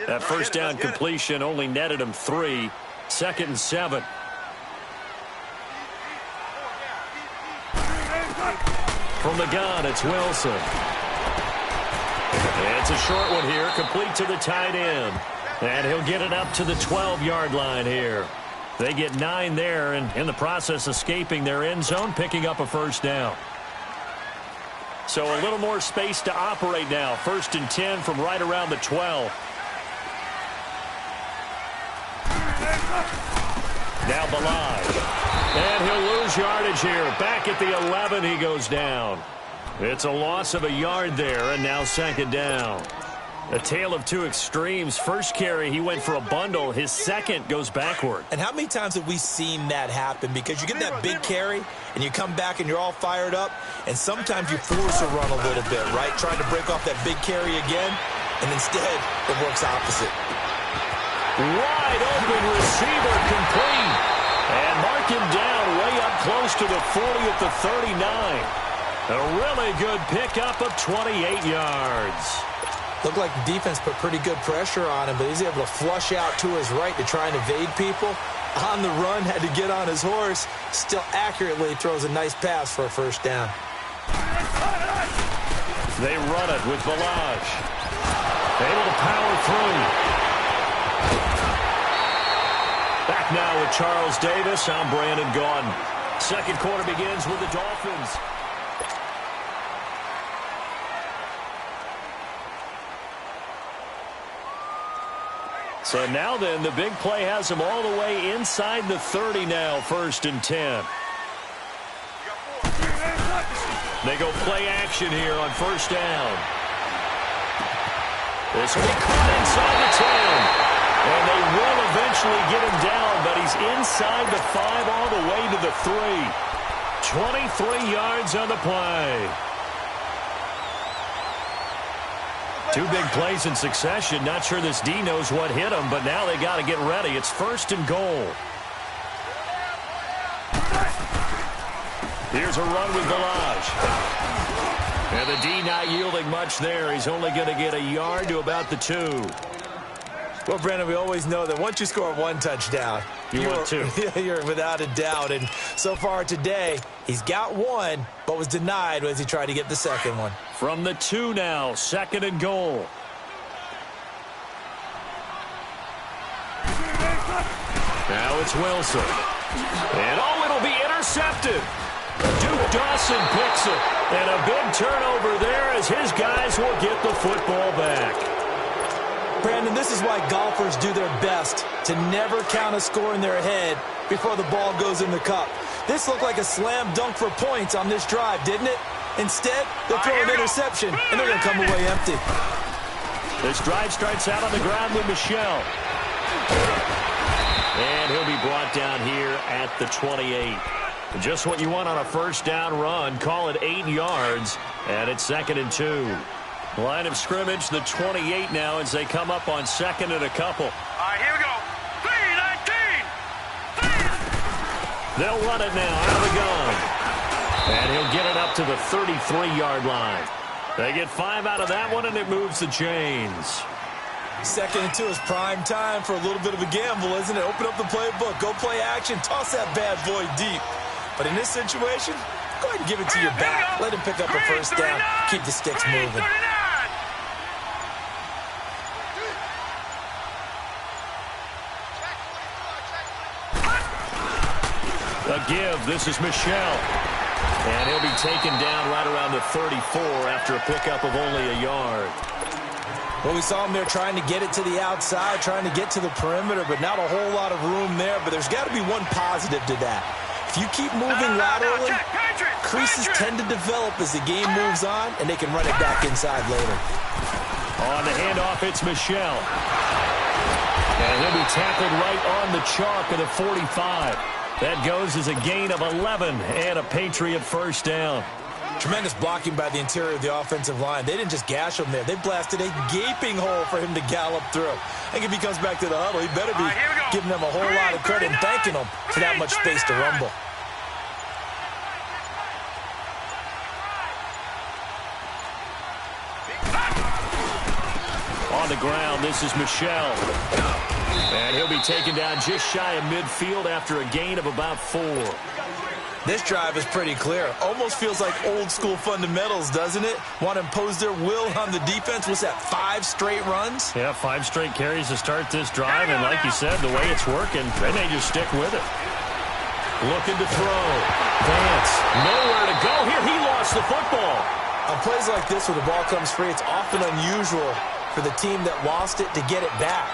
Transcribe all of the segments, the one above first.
That first down completion only netted him 3. 2nd and 7. From the gun, it's Wilson. It's a short one here, complete to the tight end. And he'll get it up to the 12-yard line here. They get 9 there, and in the process escaping their end zone, picking up a first down. So a little more space to operate now. 1st and 10 from right around the 12. Now Balaj. And he'll lose yardage here. Back at the 11, he goes down. It's a loss of a yard there, and now 2nd down. A tale of two extremes. First carry, he went for a bundle. His second goes backward. And how many times have we seen that happen? Because you get that big carry, and you come back and you're all fired up, and sometimes you force a run a little bit, right? Trying to break off that big carry again, and instead it works opposite. Wide open receiver complete. And mark him down way up close to the 40 at the 39. A really good pickup of 28 yards. Looked like the defense put pretty good pressure on him, but he's able to flush out to his right to try and evade people. On the run, had to get on his horse. Still accurately throws a nice pass for a first down. They run it with Balaj. Able to power through. Back now with Charles Davis. I'm Brandon Gaudin. Second quarter begins with the Dolphins. So now then, the big play has them all the way inside the 30 now, 1st and 10. They go play action here on 1st down. This will be caught inside the 10. And they will eventually get him down, but he's inside the 5 all the way to the 3. 23 yards on the play. Two big plays in succession. Not sure this D knows what hit him, but now they got to get ready. It's 1st and goal. Here's a run with Balaj. And the D not yielding much there. He's only going to get a yard to about the 2. Well, Brandon, we always know that once you score one touchdown, want two. You're without a doubt. And so far today, he's got one, but was denied as he tried to get the second one. From the 2 now, 2nd and goal. Now it's Wilson. And it'll be intercepted. Duke Dawson picks it. And a big turnover there as his guys will get the football back. Brandon, this is why golfers do their best to never count a score in their head before the ball goes in the cup. This looked like a slam dunk for points on this drive, didn't it? Instead, they'll throw an interception, and they're going to come away empty. This drive starts out on the ground with Michel. And he'll be brought down here at the 28. Just what you want on a first down run. Call it 8 yards, and it's 2nd and 2. Line of scrimmage, the 28 now as they come up on 2nd and a couple. All right, here we go. 3-19. They'll run it now out of the gun. And he'll get it up to the 33-yard line. They get 5 out of that one, and it moves the chains. 2nd and 2 is prime time for a little bit of a gamble, isn't it? Open up the playbook, go play action, toss that bad boy deep. But in this situation, go ahead and give it to your back. Let him pick up a first down. Keep the sticks moving. A give. This is Michel. And he'll be taken down right around the 34 after a pickup of only a yard. Well, we saw him there trying to get it to the outside, trying to get to the perimeter, but not a whole lot of room there. But there's got to be one positive to that. If you keep moving laterally, creases tend to develop as the game moves on, and they can run it back inside later. On the handoff, it's Michel. And he'll be tackled right on the chalk of the 45. That goes as a gain of 11 and a Patriot first down. Tremendous blocking by the interior of the offensive line. They didn't just gash him there. They blasted a gaping hole for him to gallop through. I think if he comes back to the huddle, he better be giving them a whole lot of credit and thanking them for that much space to rumble. On on the ground. This is Michel. And he'll be taken down just shy of midfield after a gain of about 4. This drive is pretty clear. Almost feels like old school fundamentals, doesn't it? Want to impose their will on the defense. Was that 5 straight runs? Yeah, 5 straight carries to start this drive. And like you said, the way it's working, they may just stick with it. Looking to throw. Vance, nowhere to go here. He lost the football. On plays like this where the ball comes free, it's often unusual for the team that lost it to get it back.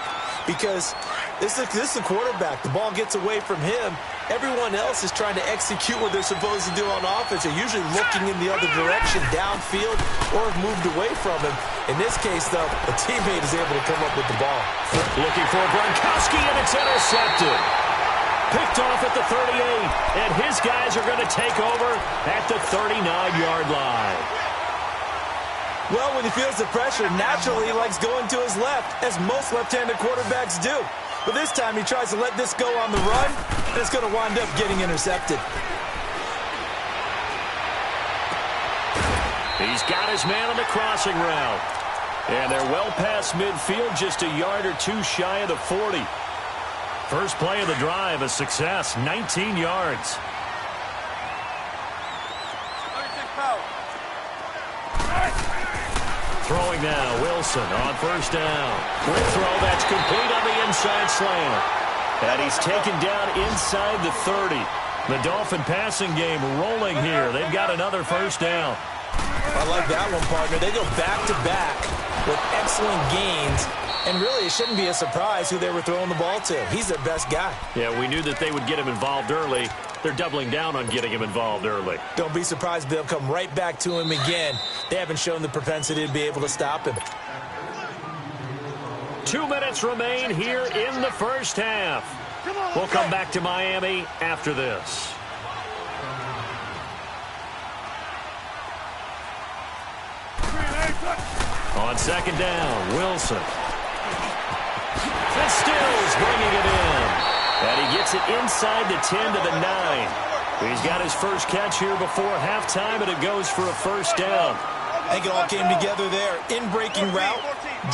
Because this is the quarterback. The ball gets away from him. Everyone else is trying to execute what they're supposed to do on offense. They're usually looking in the other direction, downfield, or have moved away from him. In this case, though, a teammate is able to come up with the ball. Looking for Gronkowski, and it's intercepted. Picked off at the 38, and his guys are going to take over at the 39-yard line. Well, when he feels the pressure, naturally he likes going to his left, as most left-handed quarterbacks do. But this time he tries to let this go on the run, and it's going to wind up getting intercepted. He's got his man on the crossing route. And they're well past midfield, just a yard or 2 shy of the 40. First play of the drive, a success, 19 yards. Throwing now, Wilson on first down. Quick throw, that's complete on the inside slant. And he's taken down inside the 30. The Dolphin passing game rolling here. They've got another first down. I like that one, partner. They go back-to-back with excellent gains. And really, it shouldn't be a surprise who they were throwing the ball to. He's their best guy. Yeah, we knew that they would get him involved early. They're doubling down on getting him involved early. Don't be surprised if they'll come right back to him again. They haven't shown the propensity to be able to stop him. 2 minutes remain here in the first half. We'll come back to Miami after this. On second down, Wilson. And Stills bringing it in. And he gets it inside the 10 to the 9. He's got his first catch here before halftime, and it goes for a first down. I think it all came together there. In-breaking route,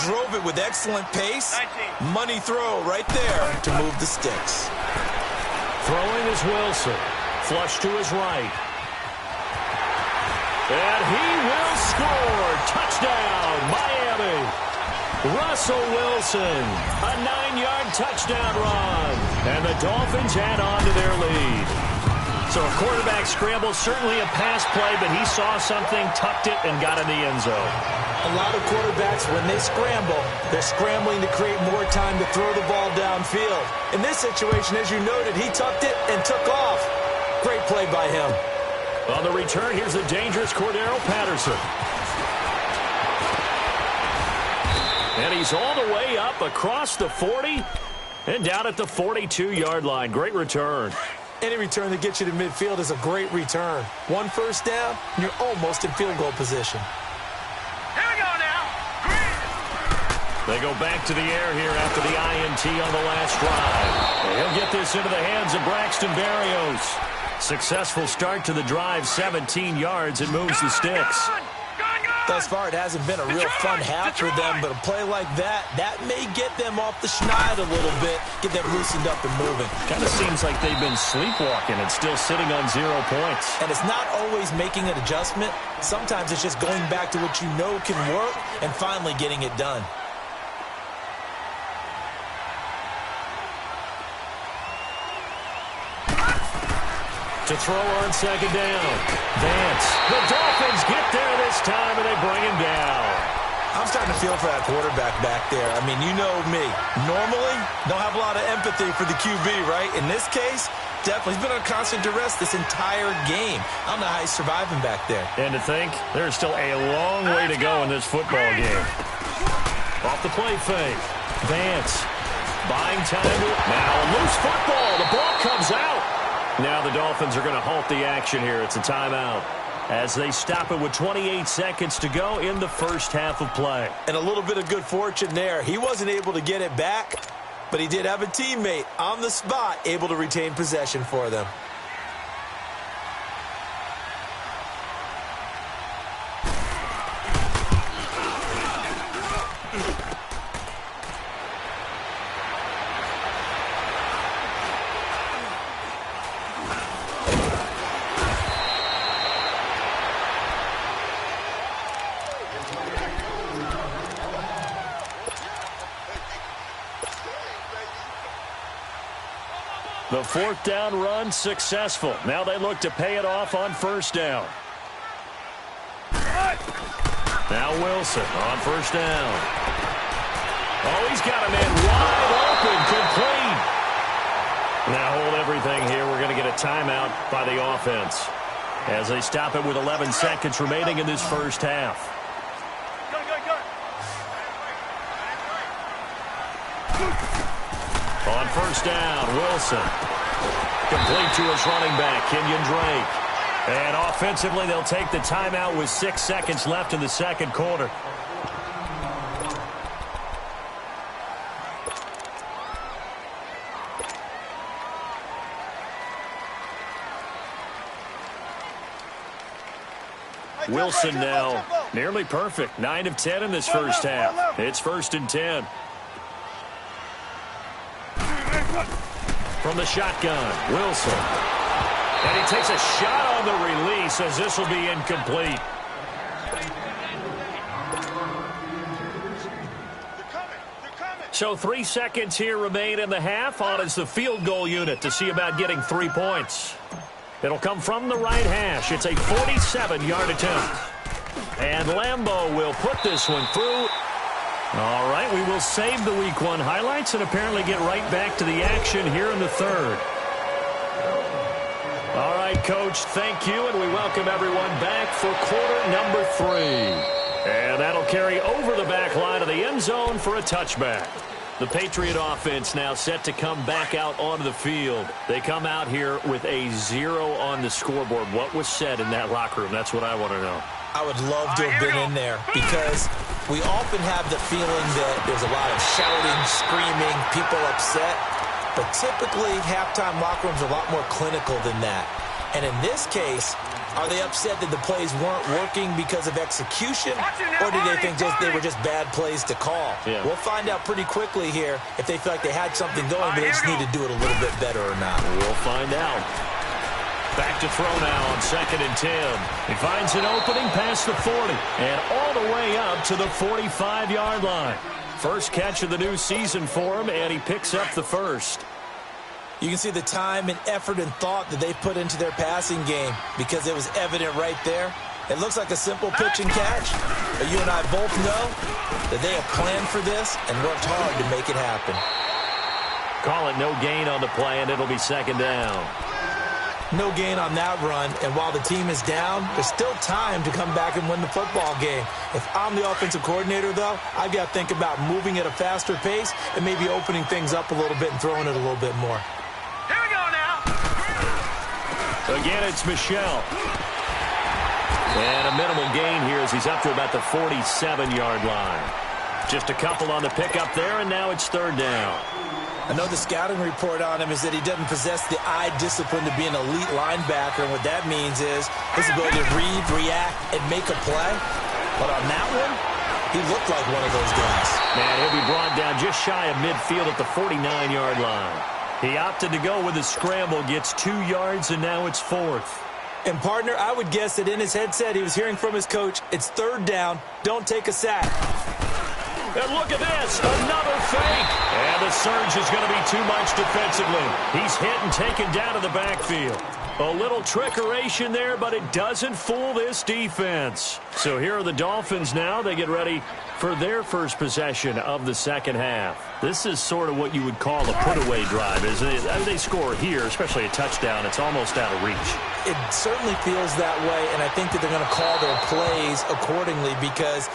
drove it with excellent pace. Money throw right there to move the sticks. Throwing is Wilson. Flush to his right. And he will score. Touchdown, Miami. Russell Wilson, a 9-yard touchdown run. And the Dolphins add on to their lead. So a quarterback scramble, certainly a pass play, but he saw something, tucked it, and got in the end zone. A lot of quarterbacks, when they scramble, they're scrambling to create more time to throw the ball downfield. In this situation, as you noted, he tucked it and took off. Great play by him. On the return, here's the dangerous Cordero Patterson. And he's all the way up across the 40 and down at the 42-yard line. Great return. Any return that gets you to midfield is a great return. 1 first down, and you're almost in field goal position. Here we go now. They go back to the air here after the INT on the last drive. And he'll get this into the hands of Braxton Berrios. Successful start to the drive, 17 yards, and moves the sticks. Thus far, it hasn't been a real fun half for them, but a play like that may get them off the schneid a little bit, get them loosened up and moving. Kind of seems like they've been sleepwalking and still sitting on 0 points. And it's not always making an adjustment. Sometimes it's just going back to what you know can work and finally getting it done. To throw on second down. Vance. The Dolphins get there this time, and they bring him down. I'm starting to feel for that quarterback back there. I mean, you know me. Normally, don't have a lot of empathy for the QB, right? In this case, definitely. He's been on constant duress this entire game. I don't know how he's surviving back there. And to think, there's still a long way to go in this football game. Off the play fake. Vance. Buying time. Now a loose football. The ball comes out. Now the Dolphins are going to halt the action here. It's a timeout as they stop it with 28 seconds to go in the first half of play. And a little bit of good fortune there. He wasn't able to get it back, but he did have a teammate on the spot able to retain possession for them. The fourth down run successful. Now they look to pay it off on first down. Now Wilson on first down. Oh, he's got a man wide open, complete. Now hold everything here. We're going to get a timeout by the offense as they stop it with 11 seconds remaining in this first half. On first down, Wilson. Complete to his running back, Kenyon Drake. And offensively, they'll take the timeout with 6 seconds left in the second quarter. Wilson now nearly perfect. 9 of 10 in this first half. It's 1st and 10. From the shotgun, Wilson. And he takes a shot on the release as this will be incomplete. So 3 seconds here remain in the half. On is the field goal unit to see about getting 3 points. It'll come from the right hash. It's a 47-yard attempt. And Lambeau will put this one through. All right, we will save the Week 1 highlights and apparently get right back to the action here in the third. All right, Coach, thank you, and we welcome everyone back for quarter number 3. And that'll carry over the back line of the end zone for a touchback. The Patriot offense now set to come back out onto the field. They come out here with a 0 on the scoreboard. What was said in that locker room? That's what I want to know. I would love to have been in there because we often have the feeling that there's a lot of shouting, screaming, people upset. But typically, halftime locker rooms are a lot more clinical than that. And in this case, are they upset that the plays weren't working because of execution, or did they think they were just bad plays to call? Yeah. We'll find out pretty quickly here if they feel like they had something going, but they just need to do it a little bit better or not. We'll find out. Back to throw now on 2nd and 10. He finds an opening past the 40 and all the way up to the 45-yard line. First catch of the new season for him, and he picks up the first. You can see the time and effort and thought that they've put into their passing game because it was evident right there. It looks like a simple pitch and catch, but you and I both know that they have planned for this and worked hard to make it happen. Call it no gain on the play, and it'll be 2nd down. No gain on that run, and while the team is down, there's still time to come back and win the football game. If I'm the offensive coordinator, though, I've got to think about moving at a faster pace and maybe opening things up a little bit and throwing it a little bit more. Here we go now. Again, it's Michel. And a minimal gain here as he's up to about the 47-yard line. Just a couple on the pickup there, and now it's 3rd down. I know the scouting report on him is that he doesn't possess the eye discipline to be an elite linebacker, and what that means is his ability to read, react, and make a play. But on that one, he looked like one of those guys. Man, he'll be brought down just shy of midfield at the 49-yard line. He opted to go with a scramble, gets 2 yards, and now it's 4th. And, partner, I would guess that in his headset he was hearing from his coach, it's 3rd down, don't take a sack. And look at this, another fake. And the surge is going to be too much defensively. He's hit and taken down to the backfield. A little trickeration there, but it doesn't fool this defense. So here are the Dolphins now. They get ready for their first possession of the second half. This is sort of what you would call a put-away drive, isn't it? I mean, they score here, especially a touchdown. It's almost out of reach. It certainly feels that way, and I think that they're going to call their plays accordingly because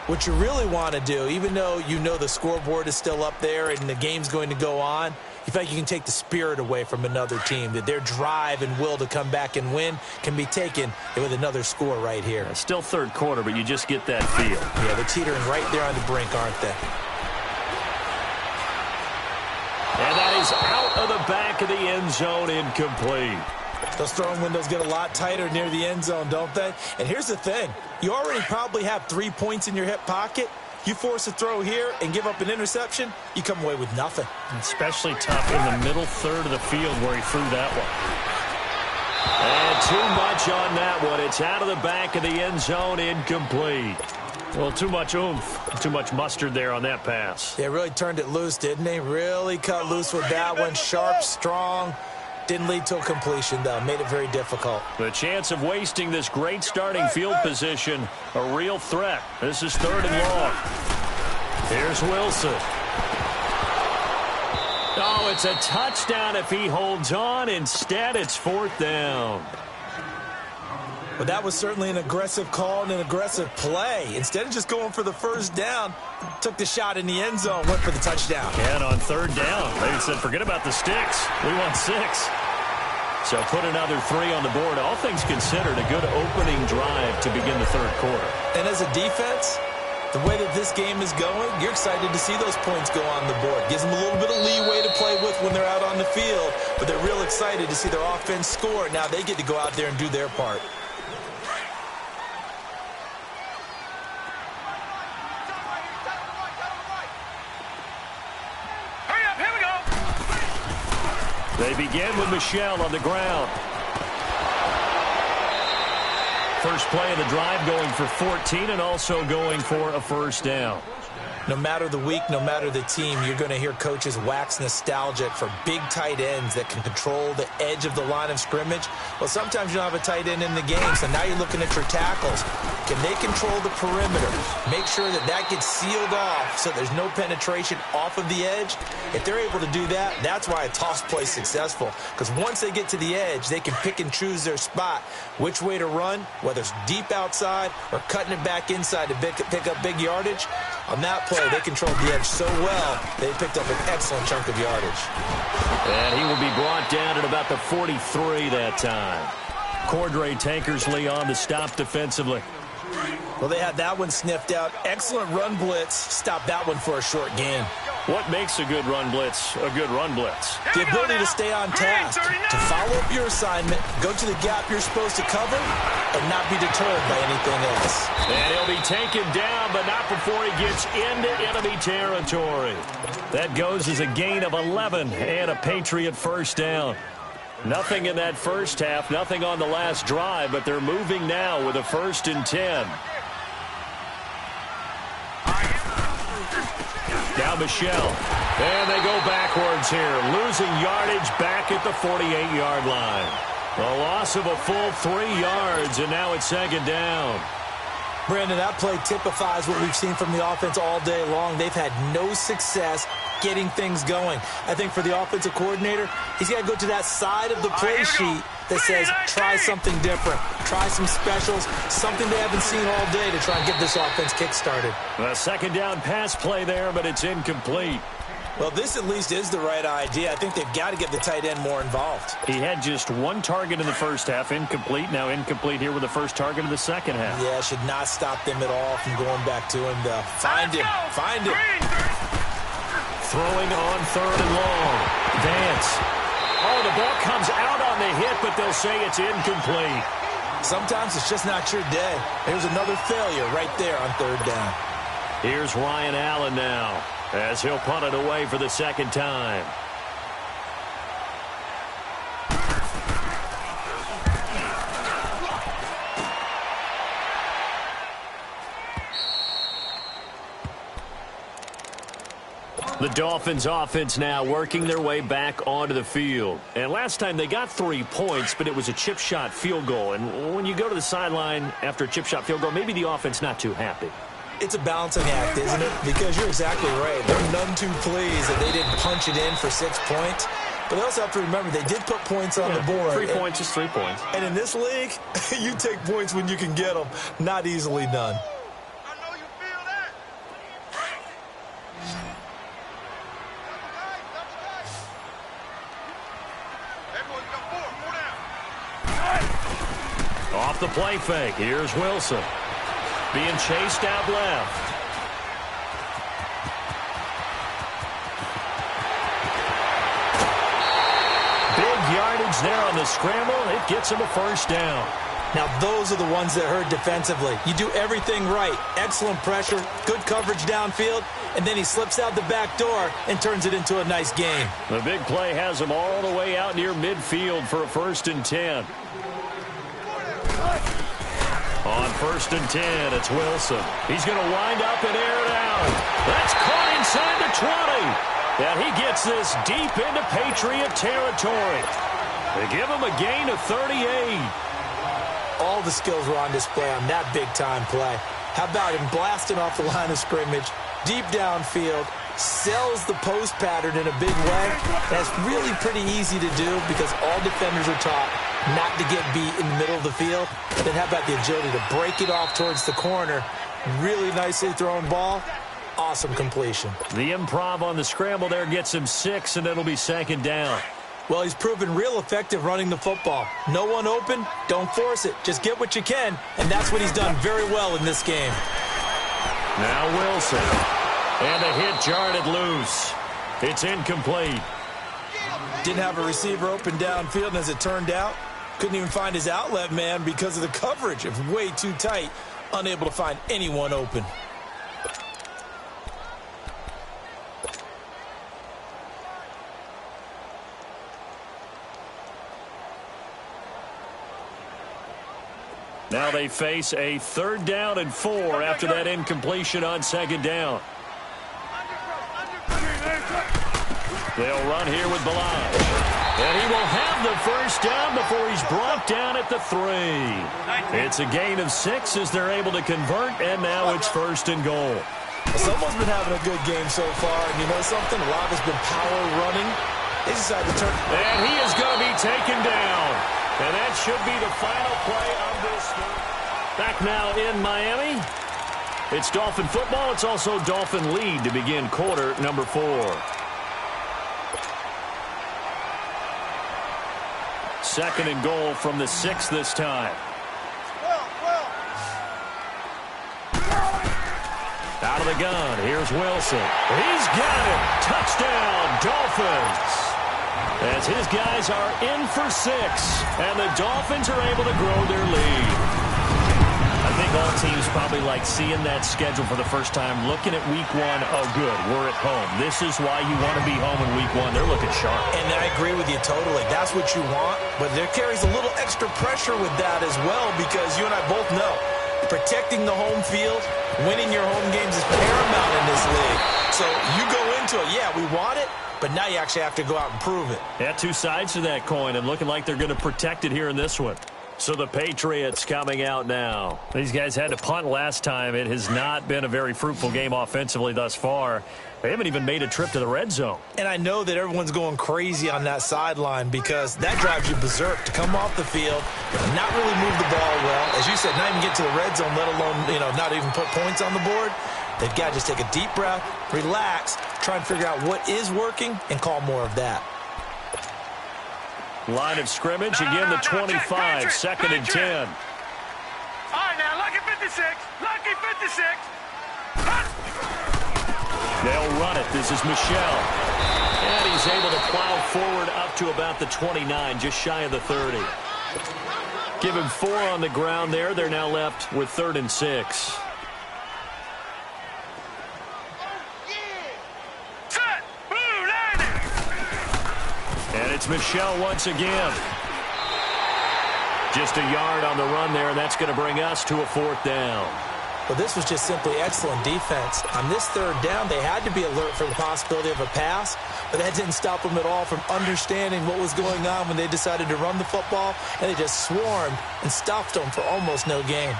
what you really want to do, even though you know the scoreboard is still up there and the game's going to go on, you feel like you can take the spirit away from another team, that their drive and will to come back and win can be taken with another score right here. Still 3rd quarter, but you just get that feel. Yeah, they're teetering right there on the brink, aren't they? And that is out of the back of the end zone, incomplete. Those throwing windows get a lot tighter near the end zone, don't they? And here's the thing. You already probably have 3 points in your hip pocket. You force a throw here and give up an interception, you come away with nothing. Especially tough in the middle third of the field where he threw that one. And too much on that one. It's out of the back of the end zone, incomplete. Well, too much oomph, too much mustard there on that pass. They really turned it loose, didn't they? Really cut loose with that one. Sharp, strong. Didn't lead to a completion, though. Made it very difficult. The chance of wasting this great starting field position, a real threat. This is 3rd and long. Here's Wilson. Oh, it's a touchdown if he holds on. Instead, it's 4th down. But that was certainly an aggressive call and an aggressive play. Instead of just going for the first down, took the shot in the end zone, went for the touchdown. And on 3rd down, they said, forget about the sticks. We want 6. So put another 3 on the board. All things considered, a good opening drive to begin the 3rd quarter. And as a defense, the way that this game is going, you're excited to see those points go on the board. Gives them a little bit of leeway to play with when they're out on the field, but they're real excited to see their offense score. Now they get to go out there and do their part. They begin with Michel on the ground. First play of the drive going for 14 and also going for a first down. No matter the week, no matter the team, you're going to hear coaches wax nostalgic for big tight ends that can control the edge of the line of scrimmage. Well, sometimes you don't have a tight end in the game, so now you're looking at your tackles. Can they control the perimeter? Make sure that that gets sealed off so there's no penetration off of the edge. If they're able to do that, that's why a toss play is successful. Because once they get to the edge, they can pick and choose their spot, which way to run, whether it's deep outside or cutting it back inside to pick up big yardage. On that play, they controlled the edge so well, they picked up an excellent chunk of yardage. And he will be brought down at about the 43 that time. Cordray Tankersley on the stop defensively. Well, they had that one sniffed out. Excellent run blitz. Stopped that one for a short gain. What makes a good run blitz a good run blitz? The ability to stay on task, to follow up your assignment, go to the gap you're supposed to cover, and not be deterred by anything else. And he'll be taken down, but not before he gets into enemy territory. That goes as a gain of 11 and a Patriot first down. Nothing in that first half, nothing on the last drive, but they're moving now with a 1st and 10. Now Michel. And they go backwards here. Losing yardage back at the 48-yard line. A loss of a full 3 yards, and now it's 2nd down. Brandon, that play typifies what we've seen from the offense all day long. They've had no success getting things going. I think for the offensive coordinator, he's got to go to that side of the play sheet that says, try something different. Try some specials, something they haven't seen all day to try and get this offense kick-started. A 2nd down pass play there, but it's incomplete. Well, this at least is the right idea. I think they've got to get the tight end more involved. He had just 1 target in the first half, incomplete. Now incomplete here with the first target of the second half. Yeah, should not stop them at all from going back to him, though. Find him. Find him. Throwing on 3rd and long. Vance. Oh, the ball comes out on the hit, but they'll say it's incomplete. Sometimes it's just not your day. There's another failure right there on 3rd down. Here's Ryan Allen now, as he'll punt it away for the 2nd time. The Dolphins offense now working their way back onto the field. And last time they got 3 points, but it was a chip shot field goal. And when you go to the sideline after a chip shot field goal, maybe the offense not too happy. It's a balancing act, isn't it? Because you're exactly right. They're none too pleased that they didn't punch it in for 6 points. But they also have to remember they did put points on the board. 3 points is 3 points. And in this league, you take points when you can get them. Not easily done. Off the play fake. Here's Wilson. Being chased out left. Big yardage there on the scramble. It gets him a first down. Now, those are the ones that hurt defensively. You do everything right. Excellent pressure, good coverage downfield, and then he slips out the back door and turns it into a nice gain. The big play has him all the way out near midfield for a 1st and 10. On first and 10, it's Wilson. He's going to wind up and air it out. That's caught inside the 20. And he gets this deep into Patriot territory. They give him a gain of 38. All the skills were on display on that big-time play. How about him blasting off the line of scrimmage, deep downfield, sells the post pattern in a big way. That's really pretty easy to do because all defenders are taught not to get beat in the middle of the field. Then how about the agility to break it off towards the corner? Really nicely thrown ball. Awesome completion. The improv on the scramble there gets him 6, and it'll be second down. Well, he's proven real effective running the football. No one open, don't force it. Just get what you can, and that's what he's done very well in this game. Now Wilson. And a hit jarred loose. It's incomplete. Didn't have a receiver open downfield, and as it turned out, couldn't even find his outlet man because of the coverage. It was way too tight, unable to find anyone open. Now they face a 3rd down and 4 after that incompletion on 2nd down. They'll run here with Balaj. And he will have the first down before he's brought down at the 3. It's a gain of 6 as they're able to convert, and now it's 1st and goal. Someone's been having a good game so far, and you know something? A lot has been power running. They decided to turn. And he is going to be taken down. And that should be the final play of this game. Back now in Miami. It's Dolphin football. It's also Dolphin lead to begin quarter number 4. Second and goal from the 6 this time. Out of the gun. Here's Wilson. He's got it. Touchdown, Dolphins. As his guys are in for 6, and the Dolphins are able to grow their lead. I think all teams probably like seeing that schedule for the first time, looking at week 1. Oh, good, we're at home. This is why you want to be home in week 1. They're looking sharp. And I agree with you totally. That's what you want, but there carries a little extra pressure with that as well because you and I both know protecting the home field, winning your home games is paramount in this league. So you go into it, yeah, we want it, but now you actually have to go out and prove it. Yeah, 2 sides to that coin, and looking like they're going to protect it here in this one. So the Patriots coming out now. These guys had to punt last time. It has not been a very fruitful game offensively thus far. They haven't even made a trip to the red zone. And I know that everyone's going crazy on that sideline because that drives you berserk to come off the field, not really move the ball well. As you said, not even get to the red zone, let alone, not even put points on the board. They've got to just take a deep breath, relax, try and figure out what is working, and call more of that. Line of scrimmage, again the 25, second and 10. All right, now, lucky 56. Lucky 56. They'll run it. This is Michelle. And he's able to plow forward up to about the 29, just shy of the 30. Give him 4 on the ground there. They're now left with 3rd and 6. And it's Michelle once again. Just a yard on the run there, and that's going to bring us to a 4th down. Well, this was just simply excellent defense. On this 3rd down, they had to be alert for the possibility of a pass, but that didn't stop them at all from understanding what was going on when they decided to run the football, and they just swarmed and stopped them for almost no gain.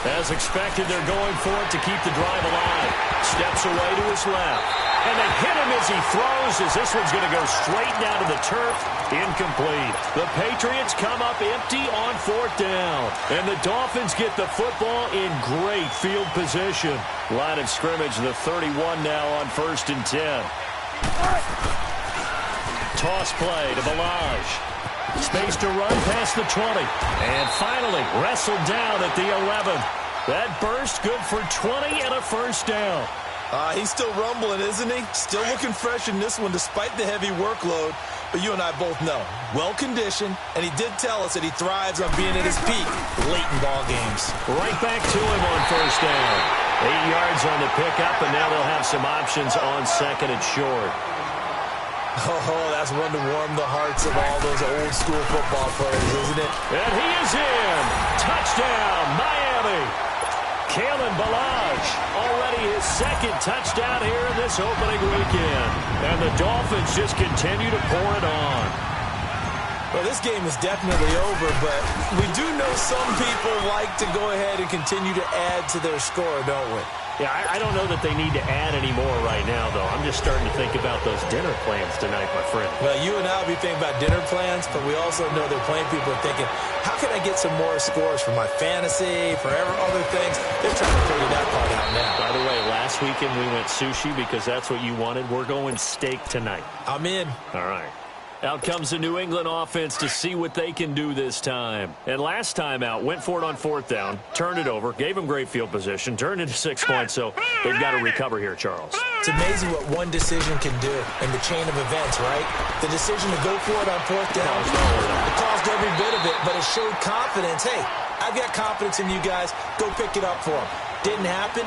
As expected, they're going for it to keep the drive alive. Steps away to his left. And they hit him as he throws, as this one's going to go straight down to the turf. Incomplete. The Patriots come up empty on 4th down. And the Dolphins get the football in great field position. Line of scrimmage, the 31 now on 1st and 10. Toss play to Balaj. Space to run past the 20. And finally wrestled down at the 11. That burst good for 20 and a 1st down. He's still rumbling, isn't he? Still looking fresh in this one despite the heavy workload. But you and I both know, well-conditioned, and he did tell us that he thrives on being at his peak late in ball games. Right back to him on 1st down. 8 yards on the pickup, and now they'll have some options on 2nd and short. Oh, that's one to warm the hearts of all those old school football players, isn't it? And he is in. Touchdown, Miami. Kalen Ballage, already his second touchdown here in this opening weekend. And the Dolphins just continue to pour it on. Well, this game is definitely over, but we do know some people like to go ahead and continue to add to their score, don't we? Yeah, I don't know that they need to add any more right now, though. I'm just starting to think about those dinner plans tonight, my friend. Well, you and I will be thinking about dinner plans, but we also know they're playing people are thinking, how can I get some more scores for my fantasy, for other things? They're trying to figure that part out now. By the way, last weekend we went sushi because that's what you wanted. We're going steak tonight. I'm in. All right. Out comes the New England offense to see what they can do this time. And last time out, went for it on fourth down, turned it over, gave them great field position, turned into 6 points, so they've got to recover here, Charles. It's amazing what one decision can do in the chain of events, right? The decision to go for it on fourth down, it caused every bit of it, but it showed confidence. Hey, I've got confidence in you guys. Go pick it up for them. Didn't happen.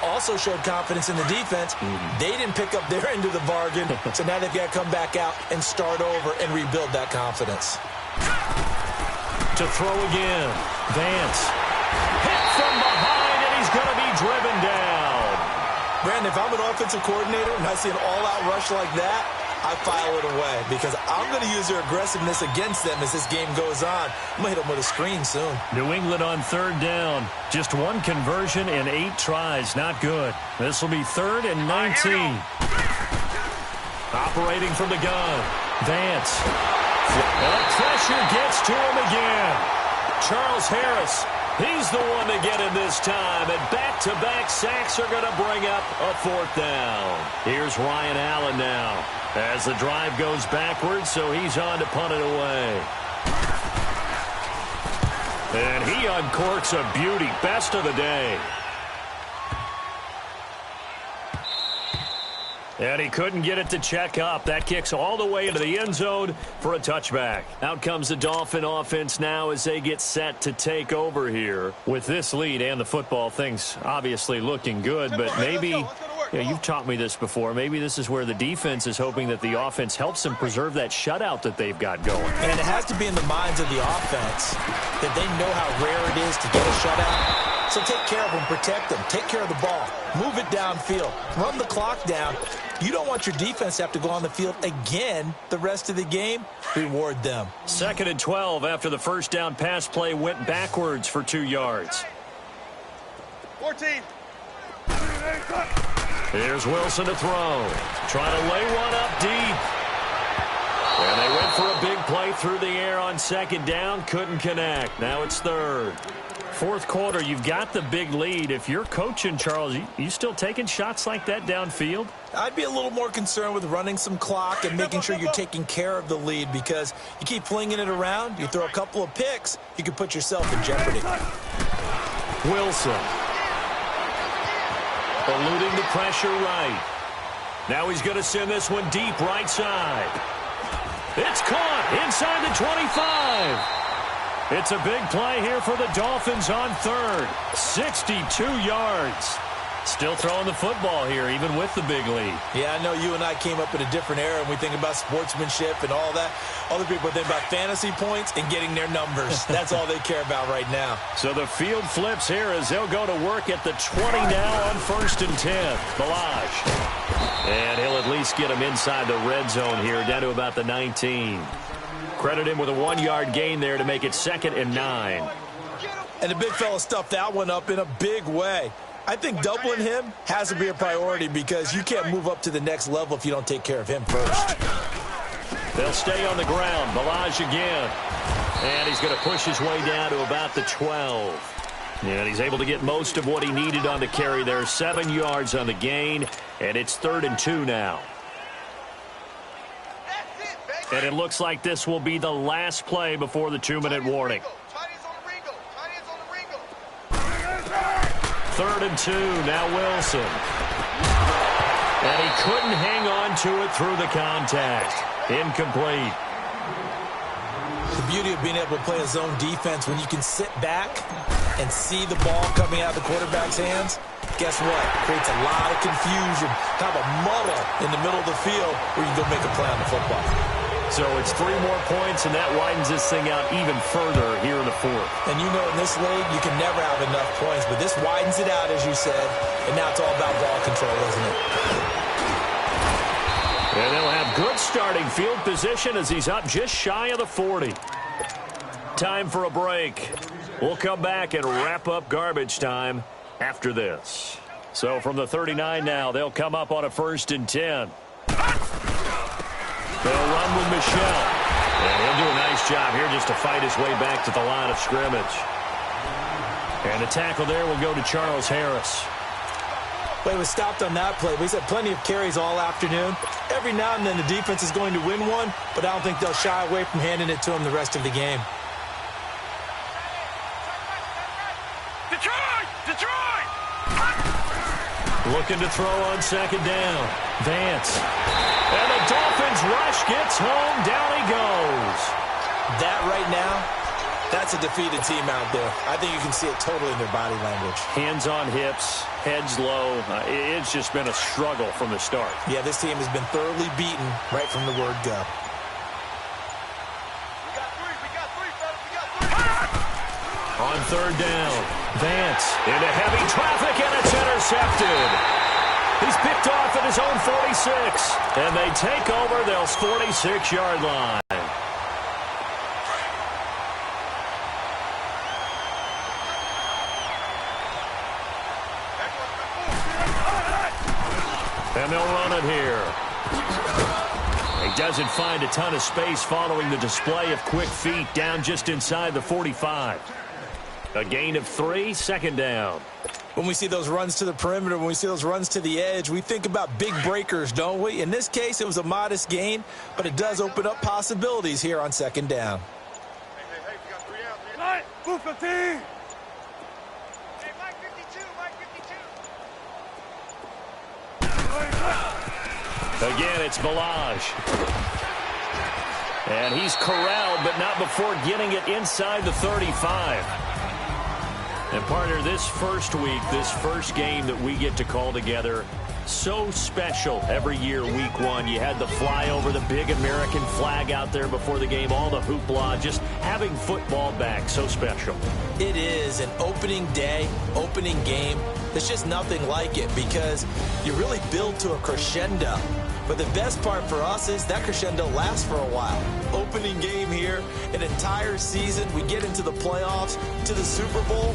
Also showed confidence in the defense. They didn't pick up their end of the bargain, so now they've got to come back out and start over and rebuild that confidence. To throw again. Vance. Hit from behind, and he's going to be driven down. Brandon, if I'm an offensive coordinator and I see an all-out rush like that, I file it away because I'm going to use their aggressiveness against them as this game goes on. I'm going to hit them with a screen soon. New England on third down. Just one conversion in 8 tries. Not good. This will be 3rd and 19. Operating from the gun. Vance. And the pressure gets to him again. Charles Harris. He's the one to get him this time. And back-to-back sacks are going to bring up a 4th down. Here's Ryan Allen now. As the drive goes backwards, so he's on to punt it away. And he uncorks a beauty. Best of the day. And he couldn't get it to check up. That kicks all the way into the end zone for a touchback. Out comes the Dolphin offense now as they get set to take over here. With this lead and the football, things obviously looking good, but maybe... Yeah, you've taught me this before. Maybe this is where the defense is hoping that the offense helps them preserve that shutout that they've got going. And it has to be in the minds of the offense that they know how rare it is to get a shutout. So take care of them, protect them, take care of the ball, move it downfield, run the clock down. You don't want your defense to have to go on the field again the rest of the game. Reward them. 2nd and 12 after the first down pass play went backwards for 2 yards. 14. Here's Wilson to throw. Trying to lay one up deep. And they went for a big play through the air on 2nd down. Couldn't connect. Now it's 3rd. 4th quarter, you've got the big lead. If you're coaching, Charles, you still taking shots like that downfield? I'd be a little more concerned with running some clock and making sure you're taking care of the lead because you keep flinging it around, you throw a couple of picks, you can put yourself in jeopardy. Wilson. Eluding the pressure right. Now he's going to send this one deep right side. It's caught inside the 25. It's a big play here for the Dolphins on 3rd. 62 yards. Still throwing the football here, even with the big lead. Yeah, I know you and I came up in a different era, and we think about sportsmanship and all that. Other people think about fantasy points and getting their numbers. That's all they care about right now. So the field flips here as they'll go to work at the 20 now on 1st and 10. Ballage. And he'll at least get him inside the red zone here, down to about the 19. Credit him with a 1-yard gain there to make it 2nd and 9. And the big fella stuffed that one up in a big way. I think doubling him has to be a priority because you can't move up to the next level if you don't take care of him first. They'll stay on the ground. Ballage again. And he's going to push his way down to about the 12. And he's able to get most of what he needed on the carry there. 7 yards on the gain. And it's 3rd and 2 now. And it looks like this will be the last play before the 2-minute warning. 3rd and 2, now Wilson. And he couldn't hang on to it through the contact. Incomplete. The beauty of being able to play a zone defense when you can sit back and see the ball coming out of the quarterback's hands. guess what? Creates a lot of confusion, kind of a muddle in the middle of the field where you can go make a play on the football. So it's 3 more points, and that widens this thing out even further here in the fourth. And you know in this league, you can never have enough points, but this widens it out, as you said, and now it's all about ball control, isn't it? And they'll have good starting field position as he's up just shy of the 40. Time for a break. We'll come back and wrap up garbage time after this. So from the 39 now, they'll come up on a 1st and 10. They'll run with Michelle. And he'll do a nice job here just to fight his way back to the line of scrimmage. And the tackle there will go to Charles Harris. But he was stopped on that play. He's had plenty of carries all afternoon. Every now and then the defense is going to win one, but I don't think they'll shy away from handing it to him the rest of the game. Detroit! Looking to throw on 2nd down. Vance. And the Dolphins rush gets home. Down he goes. That right now, that's a defeated team out there. I think you can see it totally in their body language. Hands on hips, heads low. It's just been a struggle from the start. Yeah, this team has been thoroughly beaten right from the word go. On 3rd down, Vance into heavy traffic, and it's intercepted. He's picked off at his own 46, and they take over their 46-yard line. And they'll run it here. He doesn't find a ton of space following the display of quick feet down just inside the 45. A gain of 3, 2nd down. When we see those runs to the perimeter, when we see those runs to the edge, we think about big breakers, don't we? In this case, it was a modest gain, but it does open up possibilities here on 2nd down. Hey, we got 3 out, man. Move 15. Hey, Mike 52, Mike 52. Again, it's Balaj. And he's corralled, but not before getting it inside the 35. And, partner, this first week, this first game that we get to call together, so special every year, week 1. You had the flyover, the big American flag out there before the game, all the hoopla, just having football back, so special. It is an opening day, opening game. There's just nothing like it because you really build to a crescendo. But the best part for us is that crescendo lasts for a while. Opening game here, an entire season, we get into the playoffs, to the Super Bowl.